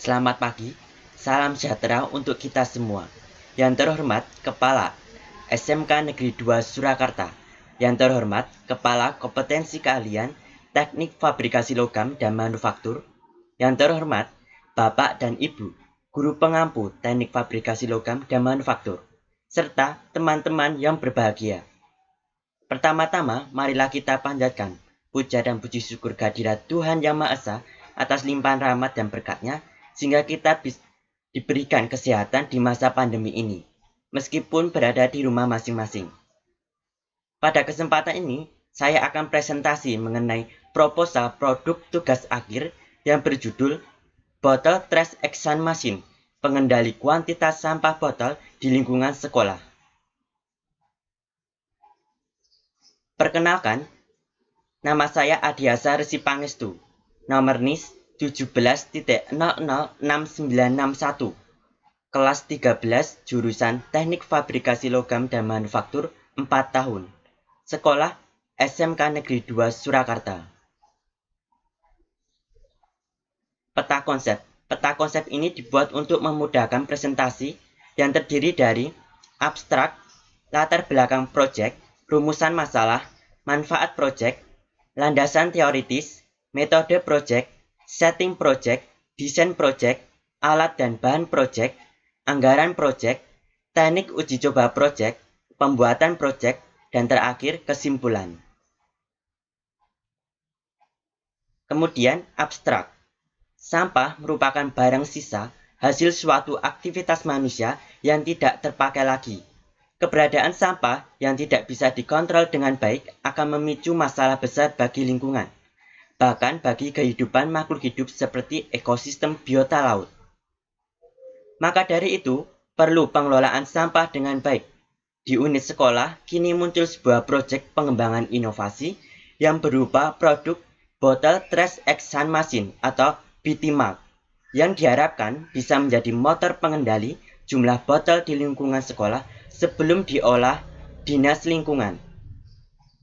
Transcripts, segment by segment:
Selamat pagi, salam sejahtera untuk kita semua. Yang terhormat Kepala SMK Negeri 2 Surakarta. Yang terhormat Kepala Kompetensi Keahlian Teknik Fabrikasi Logam dan Manufaktur. Yang terhormat Bapak dan Ibu, Guru Pengampu Teknik Fabrikasi Logam dan Manufaktur, serta teman-teman yang berbahagia. Pertama-tama, marilah kita panjatkan puja dan puji syukur kehadirat Tuhan Yang Maha Esa atas limpahan rahmat dan berkat-Nya, sehingga kita diberikan kesehatan di masa pandemi ini, meskipun berada di rumah masing-masing. Pada kesempatan ini, saya akan presentasi mengenai proposal produk tugas akhir yang berjudul Bottle Trash Action Machine, pengendali kuantitas sampah botol di lingkungan sekolah. Perkenalkan, nama saya Adiasa Resi Pangestu, nomor NIS 17.006961, kelas 13, jurusan Teknik Fabrikasi Logam dan Manufaktur 4 tahun, sekolah SMK Negeri 2 Surakarta. Peta konsep ini dibuat untuk memudahkan presentasi yang terdiri dari abstrak, latar belakang proyek, rumusan masalah, manfaat proyek, landasan teoritis, metode proyek, setting proyek, desain proyek, alat dan bahan proyek, anggaran proyek, teknik uji coba proyek, pembuatan proyek, dan terakhir kesimpulan. Kemudian abstrak. Sampah merupakan barang sisa hasil suatu aktivitas manusia yang tidak terpakai lagi. Keberadaan sampah yang tidak bisa dikontrol dengan baik akan memicu masalah besar bagi lingkungan, bahkan bagi kehidupan makhluk hidup seperti ekosistem biota laut. Maka dari itu, perlu pengelolaan sampah dengan baik. Di unit sekolah, kini muncul sebuah proyek pengembangan inovasi yang berupa produk Bottle Trash Action Machine atau BTMAC, yang diharapkan bisa menjadi motor pengendali jumlah botol di lingkungan sekolah sebelum diolah dinas lingkungan.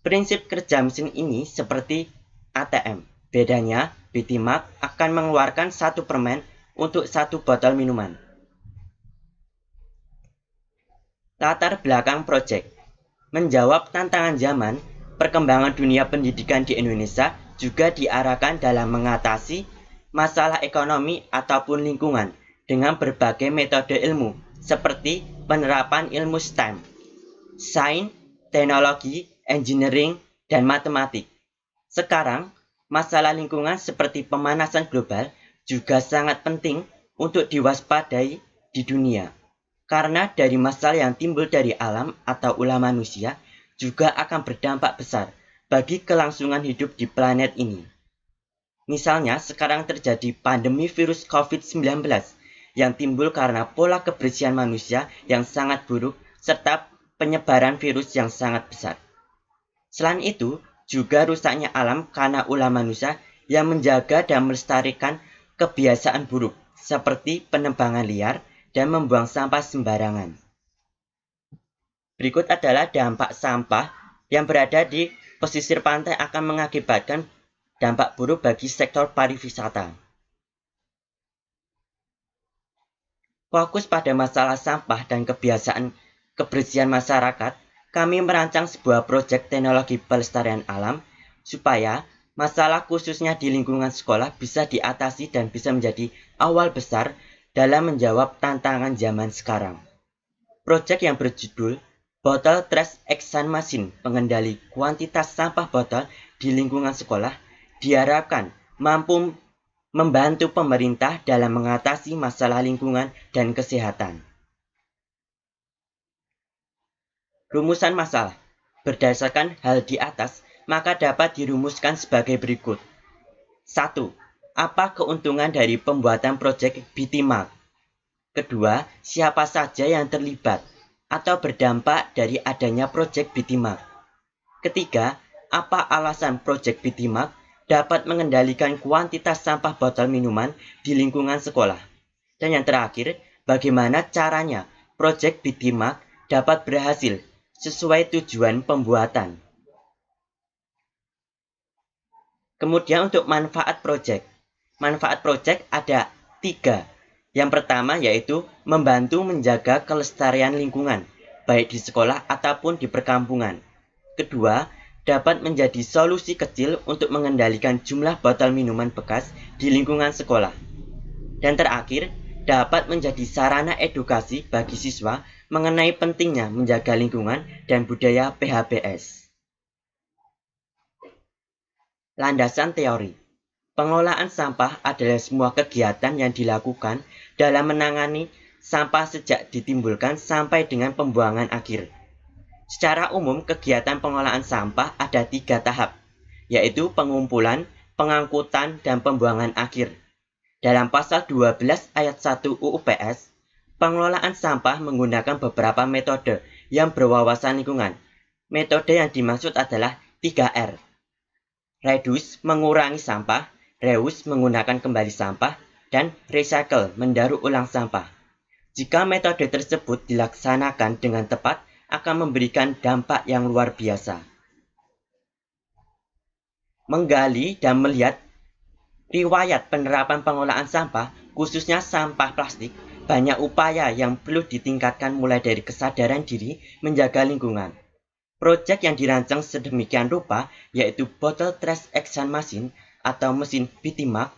Prinsip kerja mesin ini seperti ATM. Bedanya, BTMAC akan mengeluarkan satu permen untuk satu botol minuman. Latar belakang proyek. Menjawab tantangan zaman, perkembangan dunia pendidikan di Indonesia juga diarahkan dalam mengatasi masalah ekonomi ataupun lingkungan dengan berbagai metode ilmu seperti penerapan ilmu STEM, sains, teknologi, engineering, dan matematik. Sekarang, masalah lingkungan seperti pemanasan global juga sangat penting untuk diwaspadai di dunia. Karena dari masalah yang timbul dari alam atau ulah manusia juga akan berdampak besar bagi kelangsungan hidup di planet ini. Misalnya sekarang terjadi pandemi virus COVID-19 yang timbul karena pola kebersihan manusia yang sangat buruk serta penyebaran virus yang sangat besar. Selain itu, juga rusaknya alam karena ulah manusia yang menjaga dan melestarikan kebiasaan buruk seperti penebangan liar dan membuang sampah sembarangan. Berikut adalah dampak sampah yang berada di pesisir pantai akan mengakibatkan dampak buruk bagi sektor pariwisata. Fokus pada masalah sampah dan kebiasaan kebersihan masyarakat, kami merancang sebuah proyek teknologi pelestarian alam supaya masalah khususnya di lingkungan sekolah bisa diatasi dan bisa menjadi awal besar dalam menjawab tantangan zaman sekarang. Proyek yang berjudul Bottle Trash Action Machine, pengendali kuantitas sampah botol di lingkungan sekolah, diharapkan mampu membantu pemerintah dalam mengatasi masalah lingkungan dan kesehatan. Rumusan masalah. Berdasarkan hal di atas, maka dapat dirumuskan sebagai berikut. 1. Apa keuntungan dari pembuatan proyek BTMAC? Kedua, siapa saja yang terlibat atau berdampak dari adanya proyek BTMAC? Ketiga, apa alasan proyek BTMAC dapat mengendalikan kuantitas sampah botol minuman di lingkungan sekolah? Dan yang terakhir, bagaimana caranya proyek BTMAC dapat berhasil sesuai tujuan pembuatan? Kemudian untuk manfaat proyek. Manfaat proyek ada Tiga, yang pertama yaitu membantu menjaga kelestarian lingkungan, baik di sekolah ataupun di perkampungan. Kedua, dapat menjadi solusi kecil untuk mengendalikan jumlah botol minuman bekas di lingkungan sekolah. Dan terakhir, dapat menjadi sarana edukasi bagi siswa mengenai pentingnya menjaga lingkungan dan budaya PHBS. Landasan teori. Pengelolaan sampah adalah semua kegiatan yang dilakukan dalam menangani sampah sejak ditimbulkan sampai dengan pembuangan akhir. Secara umum, kegiatan pengelolaan sampah ada 3 tahap, yaitu pengumpulan, pengangkutan, dan pembuangan akhir. Dalam pasal 12 ayat 1 UU PS, pengelolaan sampah menggunakan beberapa metode yang berwawasan lingkungan. Metode yang dimaksud adalah 3R. Reduce, mengurangi sampah, reuse, menggunakan kembali sampah, dan recycle, mendaur ulang sampah. Jika metode tersebut dilaksanakan dengan tepat, akan memberikan dampak yang luar biasa. Menggali dan melihat riwayat penerapan pengelolaan sampah, khususnya sampah plastik, banyak upaya yang perlu ditingkatkan mulai dari kesadaran diri menjaga lingkungan. Proyek yang dirancang sedemikian rupa, yaitu Bottle Trash Action Machine atau mesin BTMAC,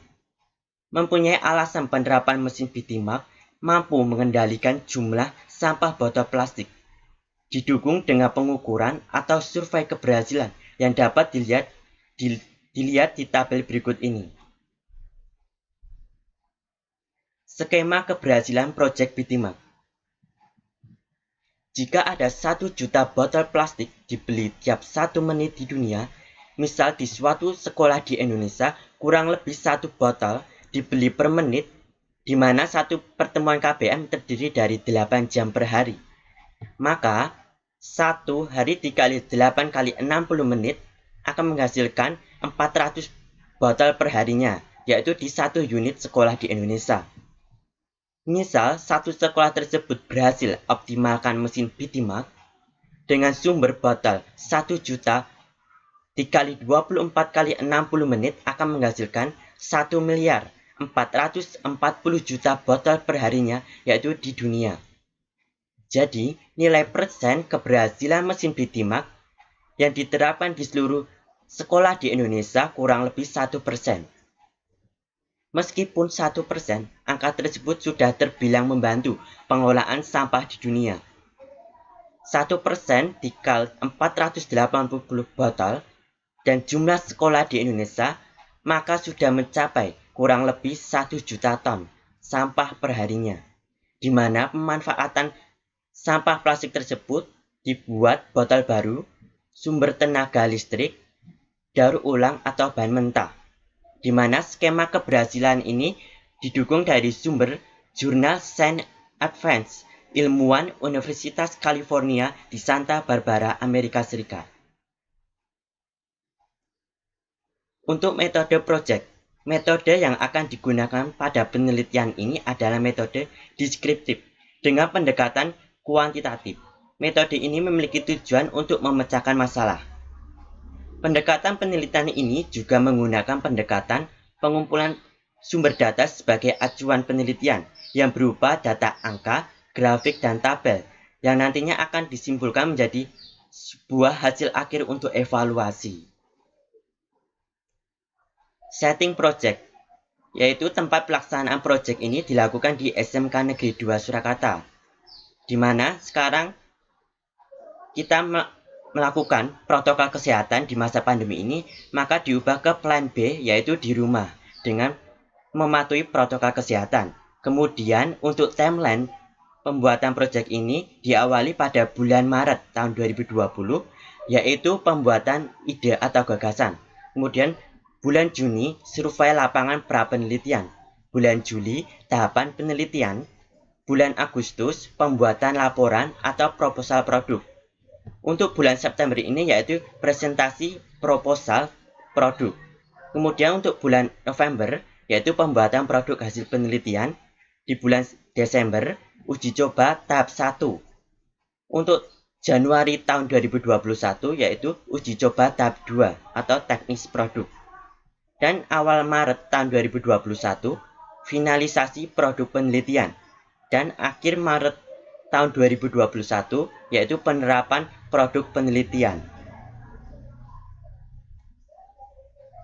mempunyai alasan penerapan mesin BTMAC mampu mengendalikan jumlah sampah botol plastik, didukung dengan pengukuran atau survei keberhasilan yang dapat dilihat di tabel berikut ini. Skema keberhasilan proyek BTMAC. Jika ada 1 juta botol plastik dibeli tiap 1 menit di dunia, misal di suatu sekolah di Indonesia kurang lebih 1 botol dibeli per menit, di mana 1 pertemuan KBM terdiri dari 8 jam per hari. Maka 1 hari dikali 8 kali 60 menit akan menghasilkan 400 botol per harinya, yaitu di 1 unit sekolah di Indonesia. Misal, 1 sekolah tersebut berhasil optimalkan mesin BTMAC dengan sumber botol 1 juta dikali 24 kali 60 menit akan menghasilkan 1.440 juta botol per harinya, yaitu di dunia. Jadi, nilai persen keberhasilan mesin BTMAC yang diterapkan di seluruh sekolah di Indonesia kurang lebih 1%. Meskipun 1%, angka tersebut sudah terbilang membantu pengelolaan sampah di dunia. 1% dikali 480 botol dan jumlah sekolah di Indonesia, maka sudah mencapai kurang lebih 1 juta ton sampah per harinya, di mana pemanfaatan sampah plastik tersebut dibuat botol baru, sumber tenaga listrik, daur ulang atau bahan mentah, di mana skema keberhasilan ini didukung dari sumber jurnal Science Advance ilmuwan Universitas California di Santa Barbara, Amerika Serikat. Untuk metode project, metode yang akan digunakan pada penelitian ini adalah metode deskriptif dengan pendekatan kuantitatif. Metode ini memiliki tujuan untuk memecahkan masalah. Pendekatan penelitian ini juga menggunakan pendekatan pengumpulan sumber data sebagai acuan penelitian yang berupa data angka, grafik, dan tabel yang nantinya akan disimpulkan menjadi sebuah hasil akhir untuk evaluasi. Setting project, yaitu tempat pelaksanaan project ini dilakukan di SMK Negeri 2 Surakarta, di mana sekarang kita melakukan protokol kesehatan di masa pandemi ini, maka diubah ke plan B, yaitu di rumah dengan mematuhi protokol kesehatan. Kemudian untuk timeline pembuatan proyek ini diawali pada bulan Maret tahun 2020, yaitu pembuatan ide atau gagasan. Kemudian bulan Juni survei lapangan pra-penelitian, bulan Juli tahapan penelitian, bulan Agustus pembuatan laporan atau proposal produk. Untuk bulan September ini yaitu presentasi proposal produk. Kemudian untuk bulan November yaitu pembuatan produk hasil penelitian. Di bulan Desember uji coba tahap 1. Untuk Januari tahun 2021 yaitu uji coba tahap 2 atau teknis produk. Dan awal Maret tahun 2021 finalisasi produk penelitian, dan akhir Maret tahun 2021 yaitu penerapan produk penelitian.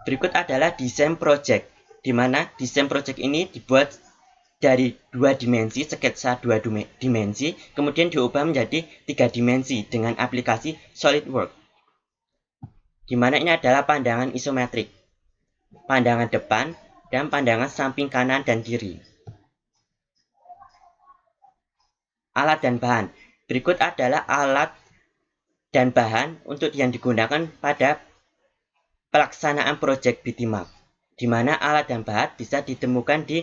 Berikut adalah desain project, di mana desain project ini dibuat dari 2 dimensi, sketsa 2 dimensi, kemudian diubah menjadi 3 dimensi dengan aplikasi SolidWorks, di mana ini adalah pandangan isometrik, pandangan depan, dan pandangan samping kanan dan kiri. Alat dan bahan. Berikut adalah alat dan bahan untuk yang digunakan pada pelaksanaan proyek Bitmap, di mana alat dan bahan bisa ditemukan di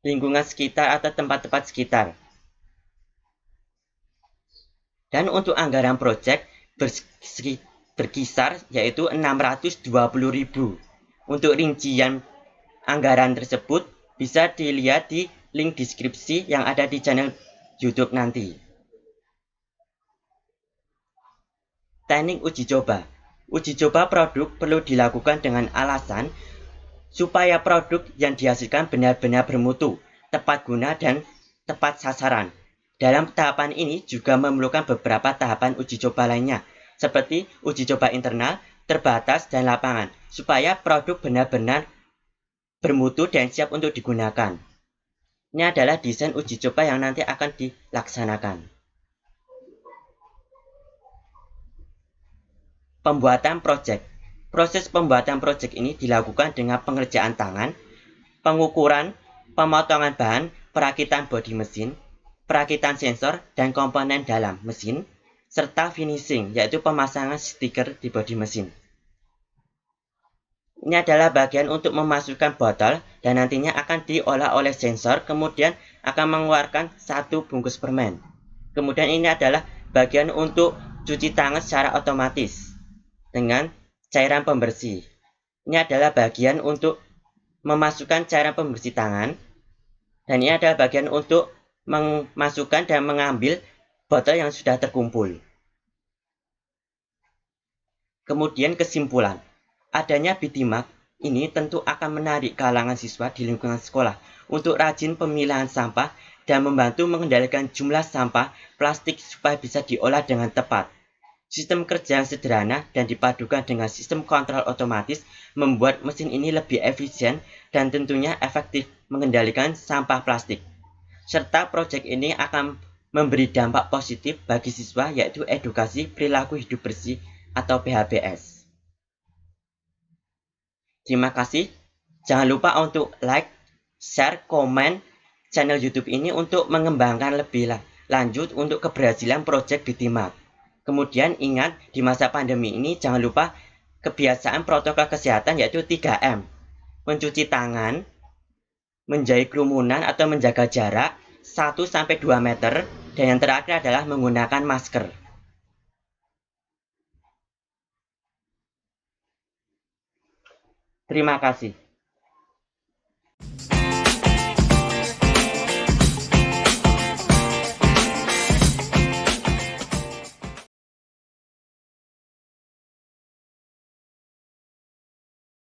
lingkungan sekitar atau tempat-tempat sekitar. Dan untuk anggaran proyek berkisar yaitu 620.000. Untuk rincian anggaran tersebut bisa dilihat di link deskripsi yang ada di channel YouTube nanti. Teknik uji coba. Uji coba produk perlu dilakukan dengan alasan supaya produk yang dihasilkan benar-benar bermutu, tepat guna, dan tepat sasaran. Dalam tahapan ini juga memerlukan beberapa tahapan uji coba lainnya, seperti uji coba internal, terbatas, dan lapangan, supaya produk benar-benar bermutu dan siap untuk digunakan. Ini adalah desain uji coba yang nanti akan dilaksanakan. Pembuatan proyek. Proses pembuatan proyek ini dilakukan dengan pengerjaan tangan, pengukuran, pemotongan bahan, perakitan bodi mesin, perakitan sensor dan komponen dalam mesin, serta finishing, yaitu pemasangan stiker di bodi mesin. Ini adalah bagian untuk memasukkan botol dan nantinya akan diolah oleh sensor, kemudian akan mengeluarkan 1 bungkus permen. Kemudian ini adalah bagian untuk cuci tangan secara otomatis dengan cairan pembersih. Ini adalah bagian untuk memasukkan cairan pembersih tangan, dan ini adalah bagian untuk memasukkan dan mengambil botol yang sudah terkumpul. Kemudian kesimpulan, adanya Bitmap ini tentu akan menarik kalangan siswa di lingkungan sekolah untuk rajin pemilahan sampah dan membantu mengendalikan jumlah sampah plastik supaya bisa diolah dengan tepat. Sistem kerja yang sederhana dan dipadukan dengan sistem kontrol otomatis membuat mesin ini lebih efisien dan tentunya efektif mengendalikan sampah plastik. Serta proyek ini akan memberi dampak positif bagi siswa, yaitu edukasi perilaku hidup bersih atau PHBS. Terima kasih. Jangan lupa untuk like, share, komen channel YouTube ini untuk mengembangkan lebih lanjut untuk keberhasilan proyek Bitmap. Kemudian ingat, di masa pandemi ini jangan lupa kebiasaan protokol kesehatan yaitu 3M. Mencuci tangan, menjauhi kerumunan atau menjaga jarak 1-2 meter, dan yang terakhir adalah menggunakan masker. Terima kasih.